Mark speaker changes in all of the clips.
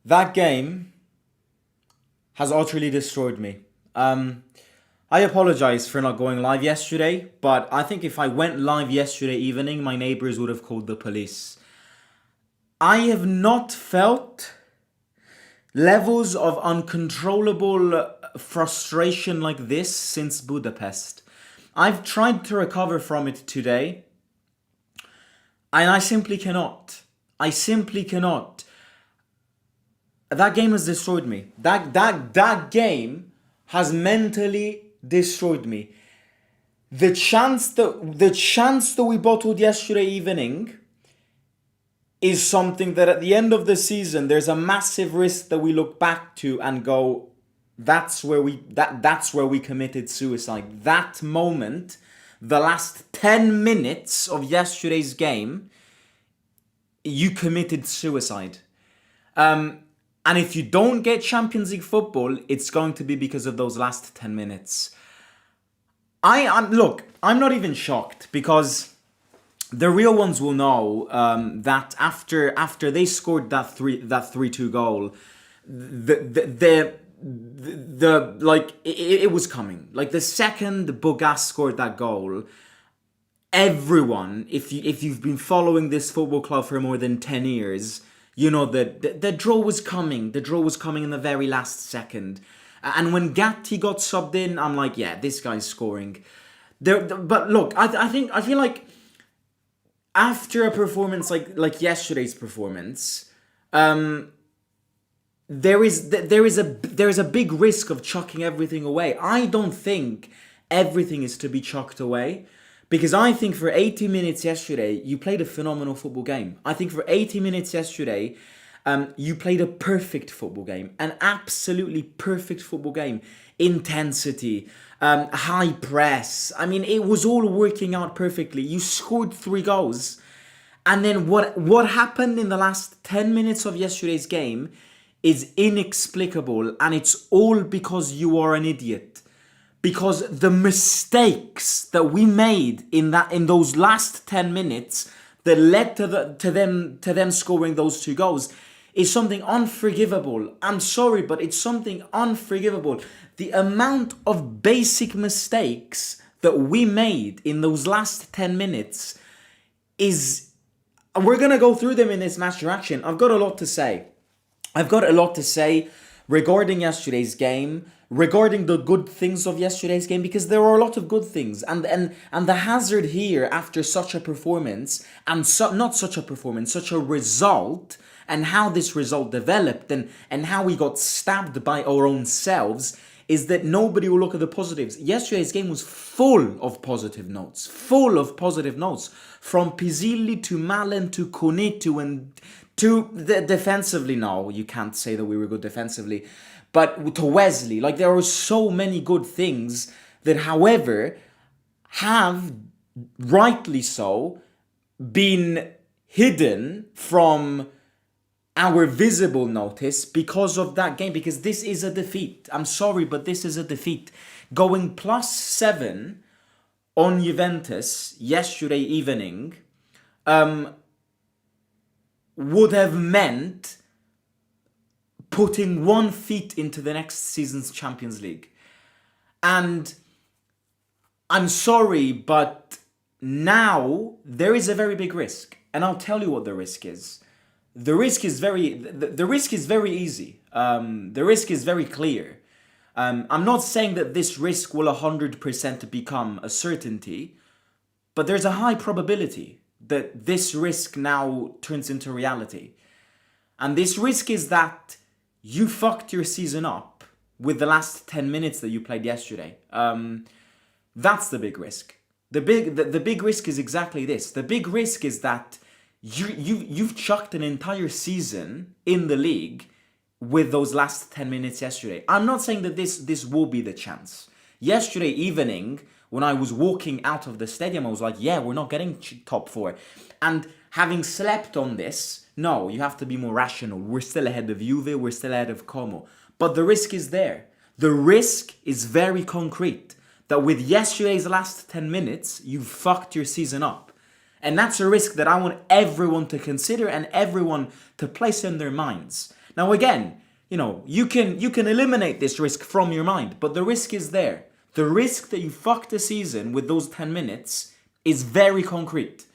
Speaker 1: That game has utterly destroyed me. I apologize for not going live yesterday, but I think if I went live yesterday evening, my neighbors would have called the police. I have not felt levels of uncontrollable frustration like this since Budapest. I've tried to recover from it today, and I simply cannot. I simply cannot. That game has destroyed me. That game has mentally destroyed me. The chance that we bottled yesterday evening is something that at the end of the season there's a massive risk that we look back to and go, that's where we committed suicide. That moment, the last 10 minutes of yesterday's game, you committed suicide. And if you don't get Champions League football, it's going to be because of those last 10 minutes. Look, I'm not even shocked, because the real ones will know that after they scored that 3-2 goal, it was coming. Like, the second Bogas scored that goal, everyone, if you've been following this football club for more than 10 years, you know that the draw was coming. The draw was coming in the very last second. And when Gatti got subbed in, I'm like, yeah, this guy's scoring. But look, I feel like after a performance like yesterday's performance, there is a big risk of chucking everything away. I don't think everything is to be chucked away, because I think for 80 minutes yesterday, you played a phenomenal football game. I think for 80 minutes yesterday, you played a perfect football game. An absolutely perfect football game. Intensity, high press. I mean, it was all working out perfectly. You scored 3 goals. And then what happened in the last 10 minutes of yesterday's game is inexplicable. And it's all because you are an idiot. Because the mistakes that we made in those last 10 minutes that led to them scoring those 2 goals is something unforgivable. I'm sorry, but it's something unforgivable. The amount of basic mistakes that we made in those last 10 minutes is... We're going to go through them in this match reaction. I've got a lot to say. Regarding yesterday's game, regarding the good things of yesterday's game, because there are a lot of good things, and the hazard here after such a performance, and such a result, and how this result developed, and how we got stabbed by our own selves, is that nobody will look at the positives. Yesterday's game was full of positive notes, from Pizzilli to Malen to Konetu and to defensively. No, you can't say that we were good defensively, but to Wesley. Like, there are so many good things that, however, have, rightly so, been hidden from our visible notice because of that game, because this is a defeat. I'm sorry, but this is a defeat. Going +7 on Juventus yesterday evening would have meant putting 1 foot into the next season's Champions League. And I'm sorry, but now there is a very big risk. And I'll tell you what the risk is. The risk is very easy. The risk is very clear. I'm not saying that this risk will 100% become a certainty, but there's a high probability that this risk now turns into reality. And this risk is that you fucked your season up with the last 10 minutes that you played yesterday. That's the big risk. The big risk is exactly this. The big risk is that you've chucked an entire season in the league with those last 10 minutes yesterday. I'm not saying that this will be the chance. Yesterday evening, when I was walking out of the stadium, I was like, yeah, we're not getting top 4. And having slept on this, no, you have to be more rational. We're still ahead of Juve, we're still ahead of Como. But the risk is there. The risk is very concrete. That with yesterday's last 10 minutes, you've fucked your season up. And that's a risk that I want everyone to consider and everyone to place in their minds. Now again, you can eliminate this risk from your mind, but the risk is there. The risk that you fuck the season with those 10 minutes is very concrete.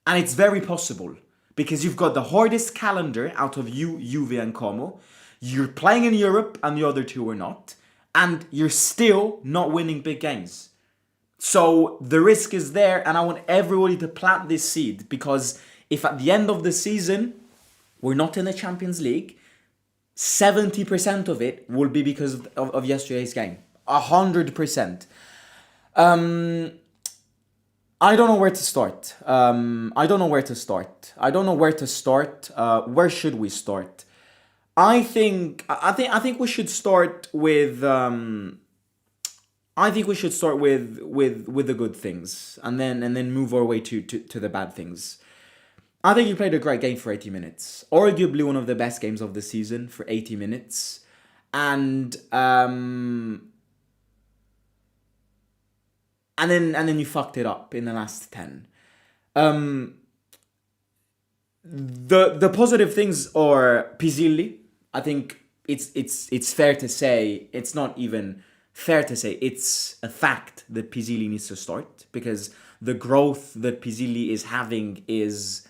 Speaker 1: And it's very possible. Because you've got the hardest calendar out of Juve and Como. You're playing in Europe and the other two are not. And you're still not winning big games. So the risk is there, and I want everybody to plant this seed, because if at the end of the season we're not in the Champions League, 70% of it will be because of yesterday's game. 100%. I don't know where to start. Where should we start? I think we should start with with the good things, and then move our way to the bad things. I think you played a great game for 80 minutes. Arguably one of the best games of the season for 80 minutes. And then you fucked it up in the last 10. The positive things are Pisilli. I think it's fair to say, it's not even fair to say, it's a fact that Pisilli needs to start, because the growth that Pisilli is having is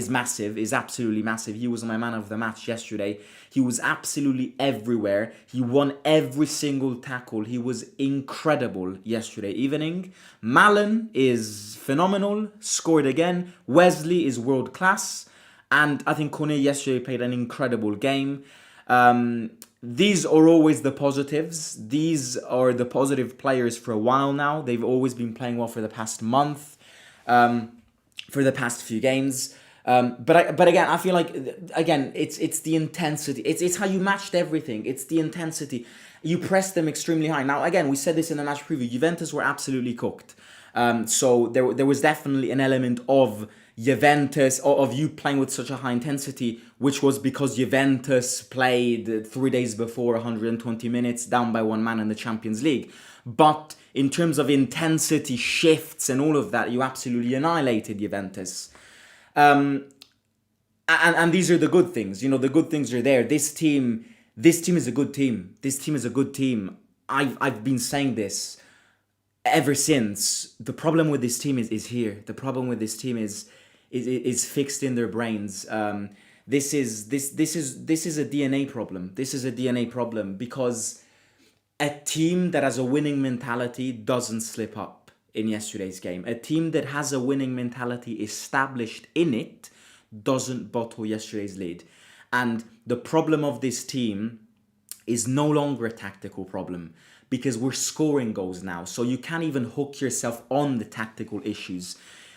Speaker 1: massive, is absolutely massive. He was my man of the match yesterday. He was absolutely everywhere. He won every single tackle. He was incredible yesterday evening. Malen is phenomenal, scored again. Wesley is world class. And I think Kone yesterday played an incredible game. These are always the positives. These are the positive players for a while now. They've always been playing well for the past month. For the past few games. But again, I feel like, it's the intensity. It's how you matched everything. It's the intensity. You pressed them extremely high. Now, again, we said this in the match preview. Juventus were absolutely cooked. So there was definitely an element of Juventus, of you playing with such a high intensity, which was because Juventus played 3 days before 120 minutes, down by one man in the Champions League. But in terms of intensity, shifts and all of that, you absolutely annihilated Juventus. And these are the good things. The good things are there. This team is a good team. This team is a good team. I've been saying this ever since. The problem with this team is here. The problem with this team is fixed in their brains. This is a DNA problem. This is a DNA problem, because a team that has a winning mentality doesn't slip up in yesterday's game. A team that has a winning mentality established in it doesn't bottle yesterday's lead. And the problem of this team is no longer a tactical problem, because we're scoring goals now. So you can't even hook yourself on the tactical issues.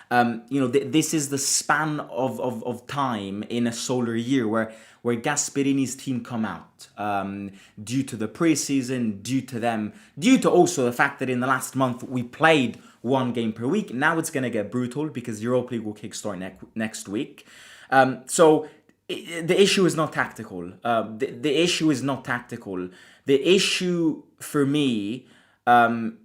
Speaker 1: This is the span of time in a solar year where Gasperini's team come out, due to the preseason, due to also the fact that in the last month we played one game per week. Now it's going to get brutal because Europa League will kickstart next week. So the issue is not tactical. The issue is not tactical. The issue for me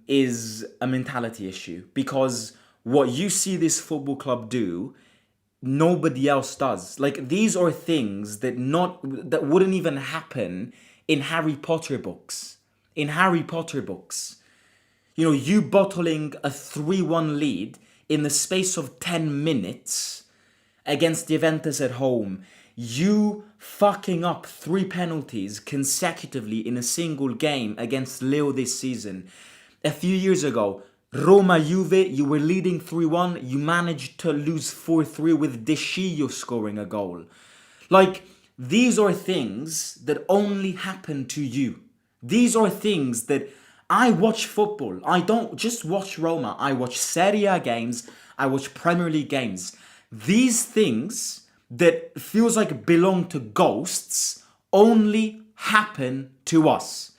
Speaker 1: is a mentality issue, because what you see this football club do, nobody else does. Like, these are things that wouldn't even happen in Harry Potter books. You bottling a 3-1 lead in the space of 10 minutes against Juventus at home. You fucking up 3 penalties consecutively in a single game against Leo this season. A few years ago, Roma Juve, you were leading 3-1, you managed to lose 4-3 with De Sciglio scoring a goal. Like, these are things that only happen to you. These are things that I watch football. I don't just watch Roma. I watch Serie A games. I watch Premier League games. These things that feels like belong to ghosts only happen to us.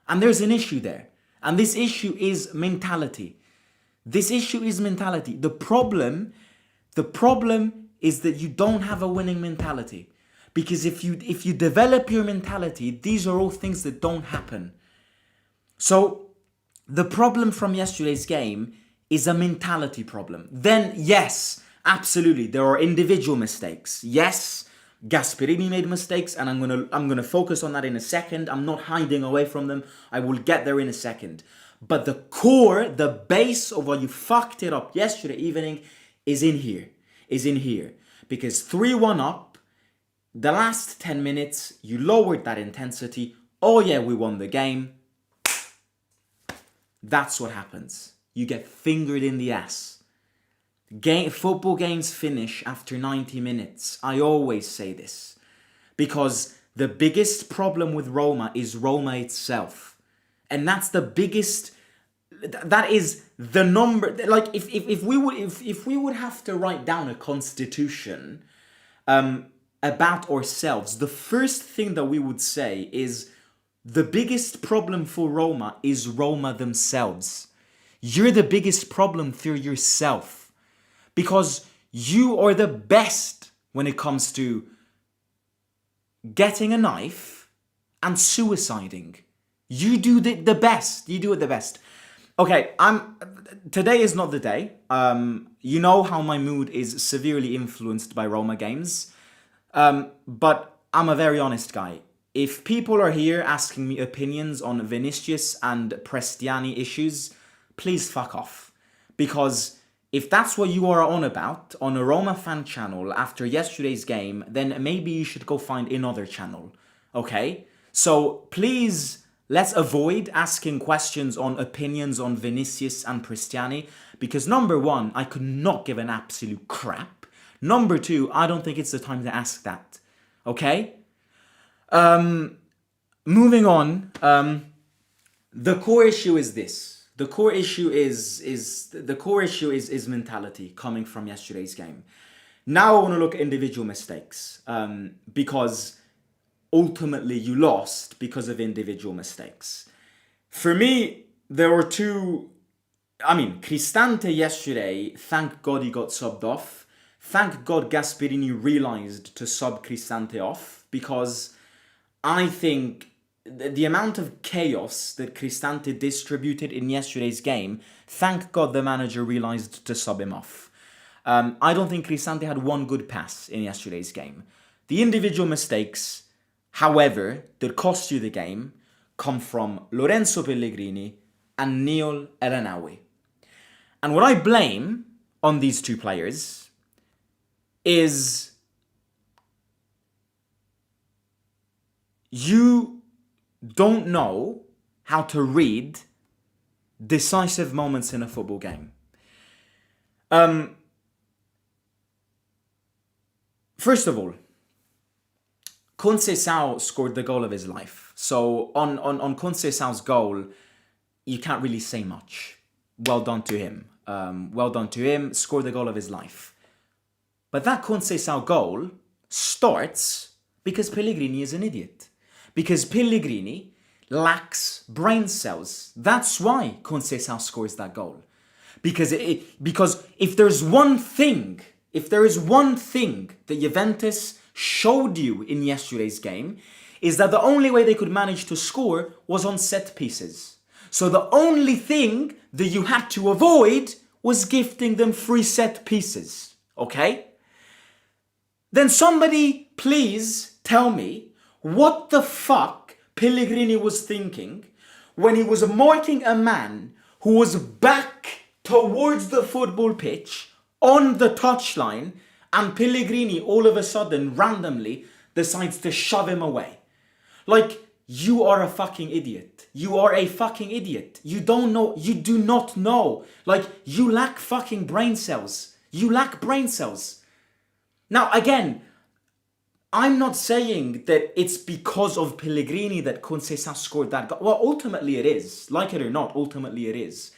Speaker 1: And there's an issue there. And this issue is mentality. The problem is that you don't have a winning mentality. Because if you develop your mentality, these are all things that don't happen. So the problem from yesterday's game is a mentality problem. Then yes, absolutely, there are individual mistakes. Yes, Gasperini made mistakes, and I'm gonna focus on that in a second. I'm not hiding away from them. I will get there in a second. But the core, the base of why you fucked it up yesterday evening is in here. Because 3-1 up, the last 10 minutes, you lowered that intensity. Oh yeah, we won the game. That's what happens. You get fingered in the ass. Football games finish after 90 minutes. I always say this. Because the biggest problem with Roma is Roma itself. And that's the biggest... That is the number... Like, if we would have to write down a constitution about ourselves, the first thing that we would say is the biggest problem for Roma is Roma themselves. You're the biggest problem for yourself. Because you are the best when it comes to getting a knife and suiciding. You do the best. You do it the best. Okay, today is not the day. You know how my mood is severely influenced by Roma games. But I'm a very honest guy. If people are here asking me opinions on Vinicius and Prestiani issues, please fuck off. Because if that's what you are on about on a Roma fan channel after yesterday's game, then maybe you should go find another channel, okay? So please, let's avoid asking questions on opinions on Vinicius and Prestiani, because number one, I could not give an absolute crap. Number two, I don't think it's the time to ask that, okay? Moving on, the core issue is this. The core issue is mentality coming from yesterday's game. Now I want to look at individual mistakes because ultimately you lost because of individual mistakes. For me, there were two. I mean, Cristante yesterday, thank God he got subbed off. Thank God Gasperini realized to sub Cristante off, because I think the amount of chaos that Cristante distributed in yesterday's game, thank God the manager realized to sub him off. I don't think Cristante had one good pass in yesterday's game. The individual mistakes, however, that cost you the game, come from Lorenzo Pellegrini and Neil El-Anawi. And what I blame on these two players is you don't know how to read decisive moments in a football game. First of all, Conceição scored the goal of his life. So on Conceição's goal, you can't really say much. Well done to him. Scored the goal of his life. But that Conceição goal starts because Pellegrini is an idiot. Because Pellegrini lacks brain cells. That's why Conceição scores that goal. Because if there's one thing that Juventus showed you in yesterday's game, is that the only way they could manage to score was on set pieces. So the only thing that you had to avoid was gifting them free set pieces. Okay? Then somebody please tell me what the fuck Pellegrini was thinking when he was marking a man who was back towards the football pitch on the touchline, and Pellegrini all of a sudden randomly decides to shove him away. Like, you are a fucking idiot. You are a fucking idiot. You don't know. You do not know. Like, you lack fucking brain cells. You lack brain cells. Now, again, I'm not saying that it's because of Pellegrini that Conceição scored that goal. Well, ultimately it is. Like it or not, ultimately it is.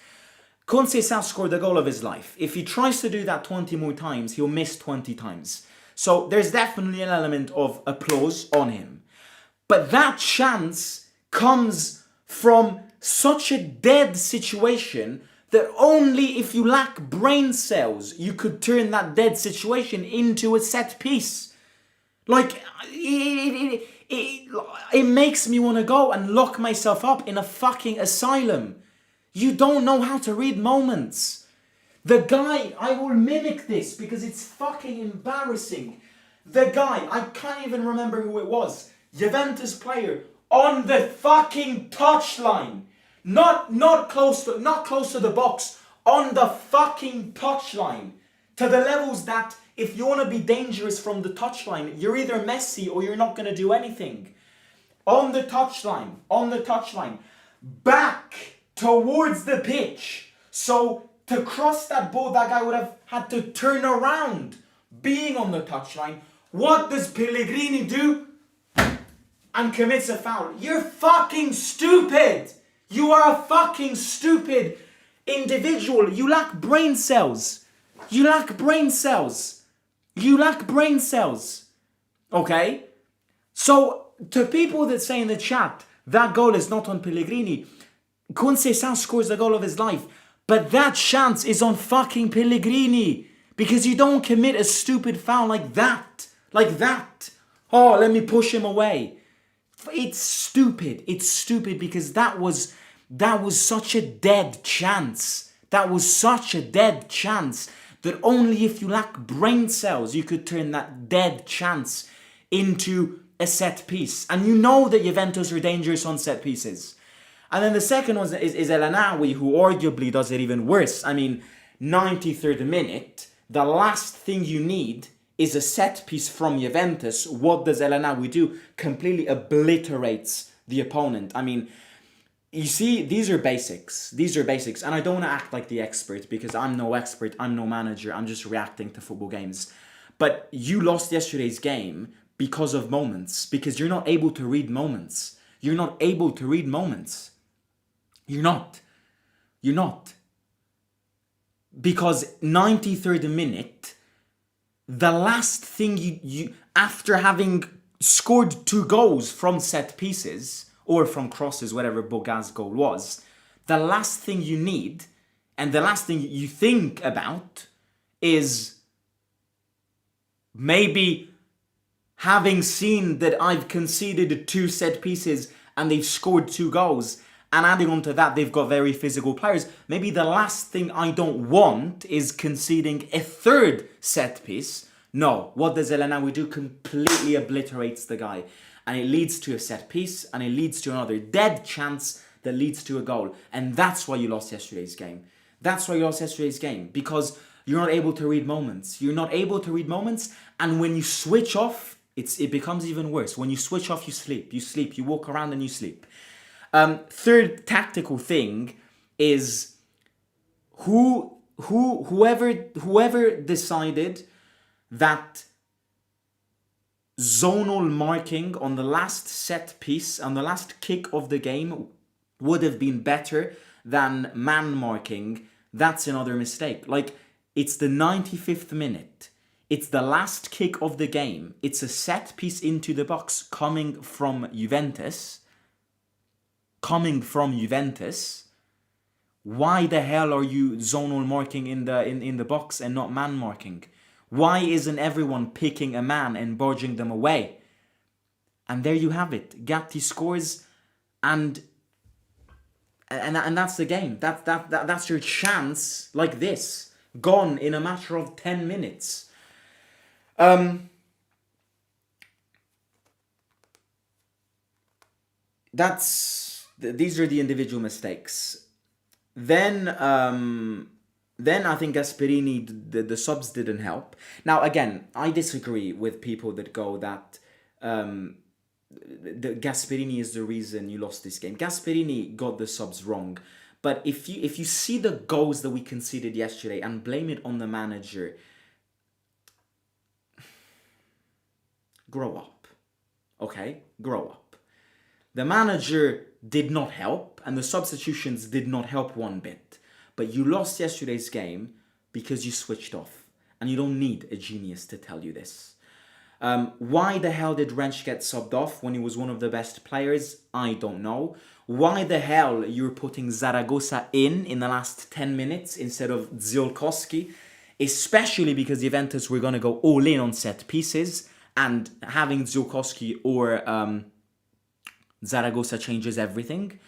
Speaker 1: Conceição scored the goal of his life. If he tries to do that 20 more times, he'll miss 20 times. So there's definitely an element of applause on him. But that chance comes from such a dead situation that only if you lack brain cells, you could turn that dead situation into a set piece. Like, it makes me want to go and lock myself up in a fucking asylum. You don't know how to read moments. The guy, I will mimic this because it's fucking embarrassing. The guy, I can't even remember who it was, Juventus player, on the fucking touchline. Not close to the box, on the fucking touchline. To the levels that if you want to be dangerous from the touchline, you're either Messi or you're not going to do anything. On the touchline, back towards the pitch. So to cross that ball, that guy would have had to turn around, being on the touchline. What does Pellegrini do? And commits a foul. You're fucking stupid. You are a fucking stupid individual. You lack brain cells. You lack brain cells. You lack brain cells. Okay? So, to people that say in the chat, that goal is not on Pellegrini, Conceição scores the goal of his life. But that chance is on fucking Pellegrini. Because you don't commit a stupid foul like that. Like that. Oh, let me push him away. It's stupid. It's stupid because that was such a dead chance. That was such a dead chance that only if you lack brain cells you could turn that dead chance into a set piece. And you know that Juventus are dangerous on set pieces. And then the second one is El Anawi, who arguably does it even worse. I mean, 93rd minute, the last thing you need is a set piece from Juventus. What does El Anawi do? Completely obliterates the opponent. I mean, you see, these are basics. These are basics. And I don't want to act like the expert because I'm no expert, I'm no manager, I'm just reacting to football games. But you lost yesterday's game because of moments. Because you're not able to read moments. You're not able to read moments. You're not. You're not. Because 93rd minute, the last thing you after having scored 2 goals from set pieces or from crosses, whatever Boga's goal was, the last thing you need and the last thing you think about is maybe having seen that I've conceded 2 set pieces and they've scored 2 goals, and adding on to that, they've got very physical players. Maybe the last thing I don't want is conceding a 3rd set piece. No, what does El Anawi do? Completely obliterates the guy. And it leads to a set piece, and it leads to another dead chance that leads to a goal. And that's why you lost yesterday's game. That's why you lost yesterday's game. Because you're not able to read moments. You're not able to read moments, and when you switch off, it becomes even worse. When you switch off, you sleep. You walk around and you sleep. Third tactical thing is whoever decided that zonal marking on the last set piece, on the last kick of the game, would have been better than man marking. That's another mistake. Like, it's the 95th minute. It's the last kick of the game. It's a set piece into the box coming from Juventus. Why the hell are you zonal marking in the box and not man marking? Why isn't everyone picking a man and barging them away? And there you have it. Gatti scores, and that's the game. That's your chance. Like this, gone in a matter of 10 minutes. These are the individual mistakes. Then I think Gasperini, the subs didn't help. Now, again, I disagree with people that go that the Gasperini is the reason you lost this game. Gasperini got the subs wrong. But if you see the goals that we conceded yesterday and blame it on the manager, grow up. Okay? Grow up. The manager did not help, and the substitutions did not help one bit. But you lost yesterday's game because you switched off. And you don't need a genius to tell you this. Why the hell did Wrench get subbed off when he was one of the best players? I don't know. Why the hell you're putting Zaragoza in the last 10 minutes instead of Ziolkowski? Especially because Juventus were going to go all in on set pieces, and having Ziolkowski or Zaragoza changes everything.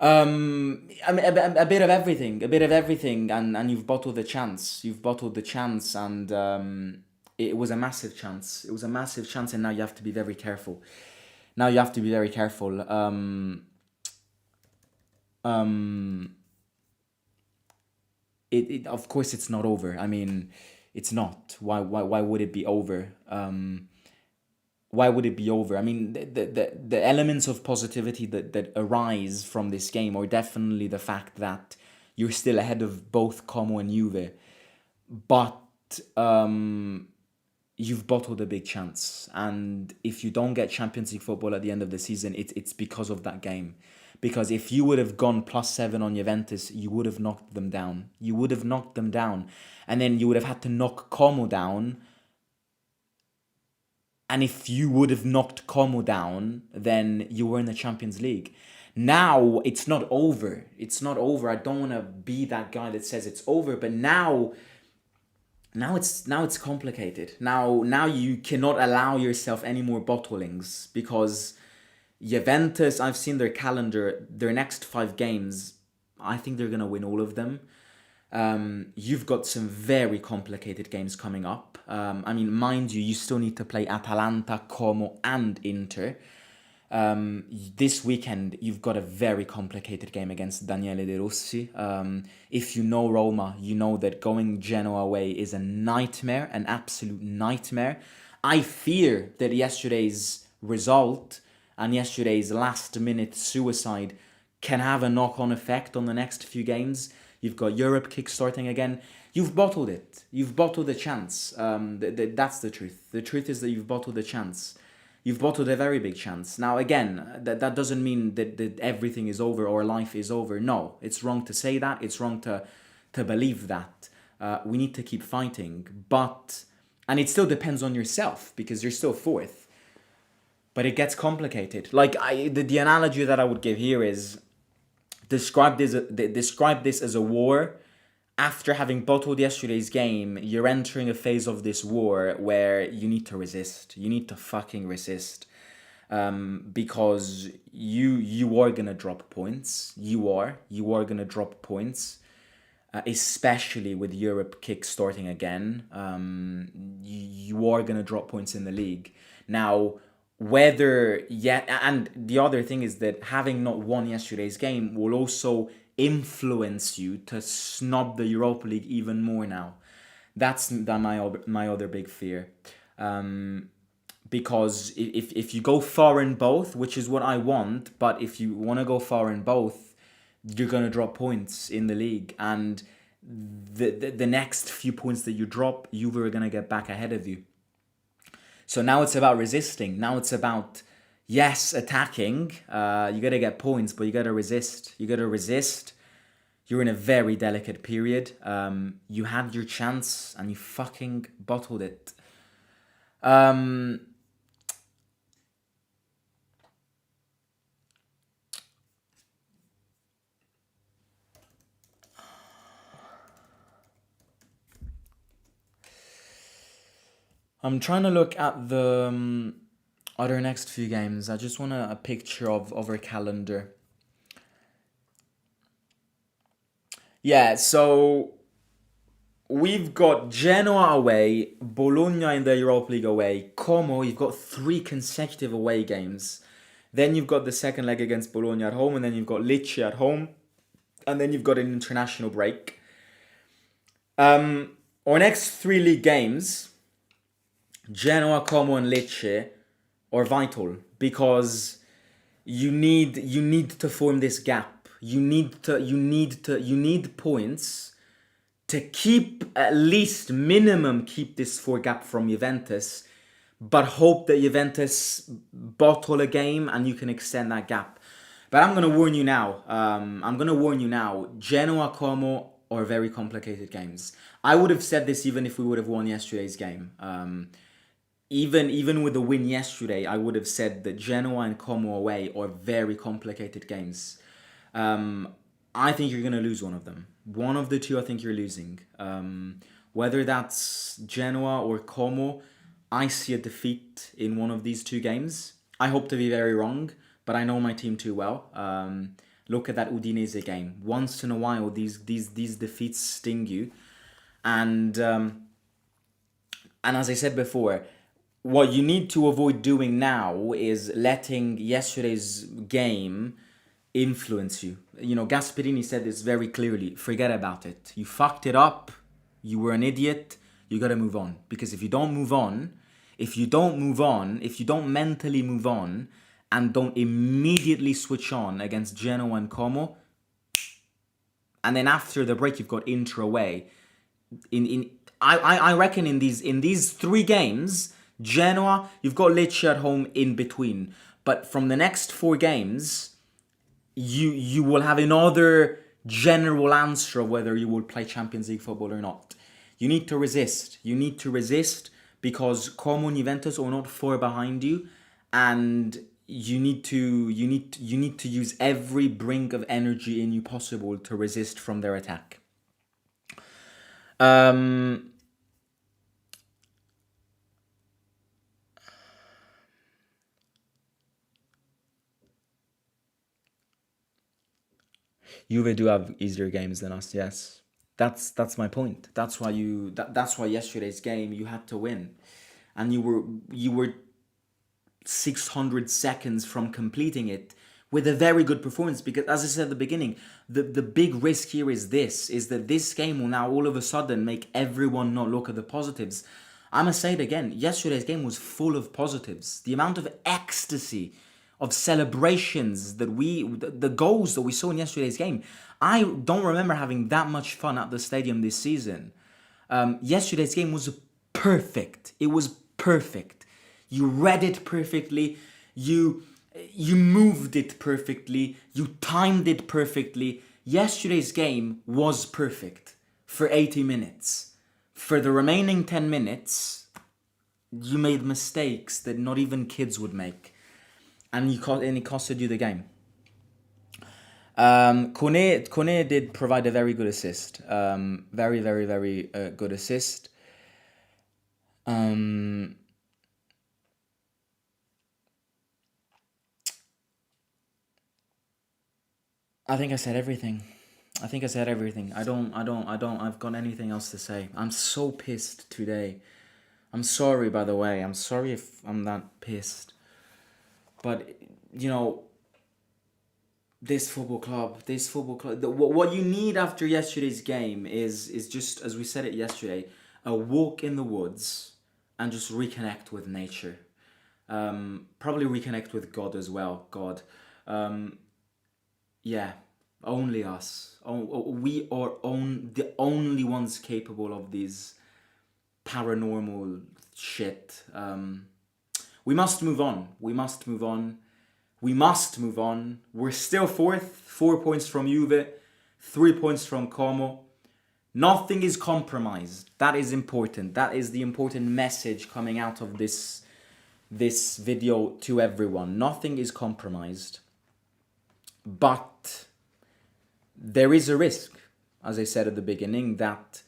Speaker 1: I mean, a bit of everything, and you've bottled the chance. And It was a massive chance. It was a massive chance, and now you have to be very careful. Now you have to be very careful. Of course it's not over. I mean, it's not. Why would it be over? Why would it be over? I mean, the elements of positivity that arise from this game are definitely the fact that you're still ahead of both Como and Juve, but you've bottled a big chance. And if you don't get Champions League football at the end of the season, it's because of that game. Because if you would have gone +7 on Juventus, you would have knocked them down. You would have knocked them down. And then you would have had to knock Como down. And if you would have knocked Como down, then you were in the Champions League. Now it's not over. It's not over. I don't want to be that guy that says it's over, but now it's complicated. Now you cannot allow yourself any more bottlings, because Juventus, I've seen their calendar, their next 5 games, I think they're going to win all of them. You've got some very complicated games coming up. I mean, mind you still need to play Atalanta, Como and Inter. This weekend, you've got a very complicated game against Daniele De Rossi. If you know Roma, you know that going Genoa away is a nightmare, an absolute nightmare. I fear that yesterday's result and yesterday's last-minute suicide can have a knock-on effect on the next few games. You've got Europe kick-starting again. You've bottled it. You've bottled a chance. That's the truth. The truth is that you've bottled a chance. You've bottled a very big chance. Now, again, that doesn't mean that everything is over or life is over. No, it's wrong to say that. It's wrong to believe that. We need to keep fighting. And it still depends on yourself, because you're still 4th. But it gets complicated. Like, the analogy that I would give here is describe this as a war. After having bottled yesterday's game, you're entering a phase of this war where you need to resist. You need to fucking resist. Because you are going to drop points. You are going to drop points. Especially with Europe kick-starting again. You are going to drop points in the league. Now, and the other thing is that having not won yesterday's game will also influence you to snub the Europa League even more now. That's my other big fear. Because if you go far in both, which is what I want, but if you want to go far in both, you're going to drop points in the league. And the next few points that you drop, you are going to get back ahead of you. So now it's about resisting. Now it's about, yes, attacking. You got to get points, but you got to resist. You got to resist. You're in a very delicate period. You had your chance and you fucking bottled it. I'm trying to look at the other next few games. I just want a picture of our calendar. Yeah, so we've got Genoa away, Bologna in the Europa League away, Como, you've got 3 consecutive away games. Then you've got the second leg against Bologna at home, and then you've got Lecce at home, and then you've got an international break. Our next 3 league games, Genoa, Como and Lecce, are vital, because you need to form this gap. You need points to keep, at least minimum, keep this 4 gap from Juventus, but hope that Juventus bottle a game and you can extend that gap. But I'm going to warn you now. Genoa, Como are very complicated games. I would have said this even if we would have won yesterday's game. Even with the win yesterday, I would have said that Genoa and Como away are very complicated games. I think you're going to lose one of them. One of the two, I think you're losing. Whether that's Genoa or Como, I see a defeat in one of these 2 games. I hope to be very wrong, but I know my team too well. Look at that Udinese game. Once in a while, these defeats sting you. And And as I said before, what you need to avoid doing now is letting yesterday's game influence you. You know, Gasperini said this very clearly. Forget about it. You fucked it up. You were an idiot. You got to move on. Because if you don't move on, if you don't mentally move on and don't immediately switch on against Genoa and Como, and then after the break you've got Inter away, I reckon in these 3 games, Genoa, you've got Lecce at home in between. But from the next 4 games, you will have another general answer of whether you will play Champions League football or not. You need to resist. You need to resist because Como and Juventus are not far behind you, and you need to use every brink of energy in you possible to resist from their attack. Juve do have easier games than us, yes. That's my point. That's why yesterday's game you had to win. And you were 600 seconds from completing it with a very good performance, because as I said at the beginning, the big risk here is that this game will now all of a sudden make everyone not look at the positives. I'm gonna say it again, yesterday's game was full of positives. The amount of ecstasy, of celebrations the goals that we saw in yesterday's game, I don't remember having that much fun at the stadium this season. Yesterday's game was perfect. It was perfect. You read it perfectly. You moved it perfectly. You timed it perfectly. Yesterday's game was perfect for 80 minutes. For the remaining 10 minutes, you made mistakes that not even kids would make. And it costed you the game. Kone did provide a very good assist. Very, very, very good assist. I think I said everything. I don't I've got anything else to say. I'm so pissed today. I'm sorry, by the way. I'm sorry if I'm that pissed. But, you know, this football club, what you need after yesterday's game is just, as we said it yesterday, a walk in the woods and just reconnect with nature. Probably reconnect with God as well. God. Yeah, only us. We are the only ones capable of these paranormal shit. We must move on. We're still 4th, 4 points from Juve, 3 points from Como. Nothing is compromised. That is important. That is the important message coming out of this video to everyone. Nothing is compromised. But there is a risk, as I said at the beginning, that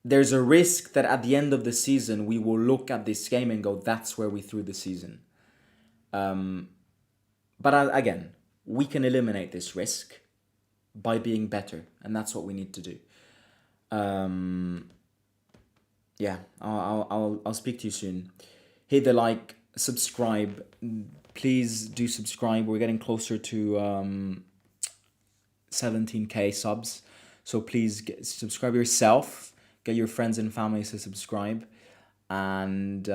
Speaker 1: there's a risk that at the end of the season, we will look at this game and go, that's where we threw the season. But again, we can eliminate this risk by being better. And that's what we need to do. Yeah, I'll speak to you soon. Hit the like, subscribe. Please do subscribe. We're getting closer to 17k subs. So please subscribe yourself. Get your friends and families to subscribe, and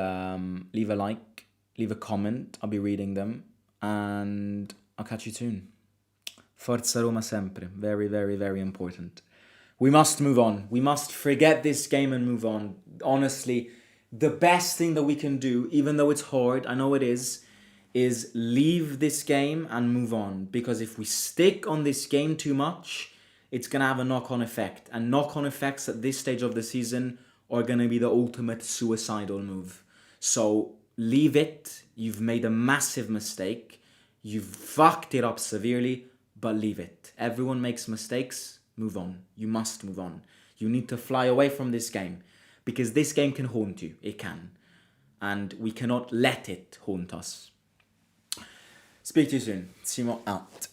Speaker 1: leave a like, leave a comment. I'll be reading them, and I'll catch you soon. Forza Roma sempre. Very, very, very important. We must move on. We must forget this game and move on. Honestly, the best thing that we can do, even though it's hard, I know it is leave this game and move on. Because if we stick on this game too much, it's going to have a knock-on effect. And knock-on effects at this stage of the season are going to be the ultimate suicidal move. So leave it. You've made a massive mistake. You've fucked it up severely, but leave it. Everyone makes mistakes. Move on. You must move on. You need to fly away from this game, because this game can haunt you. It can. And we cannot let it haunt us. Speak to you soon. Simo out.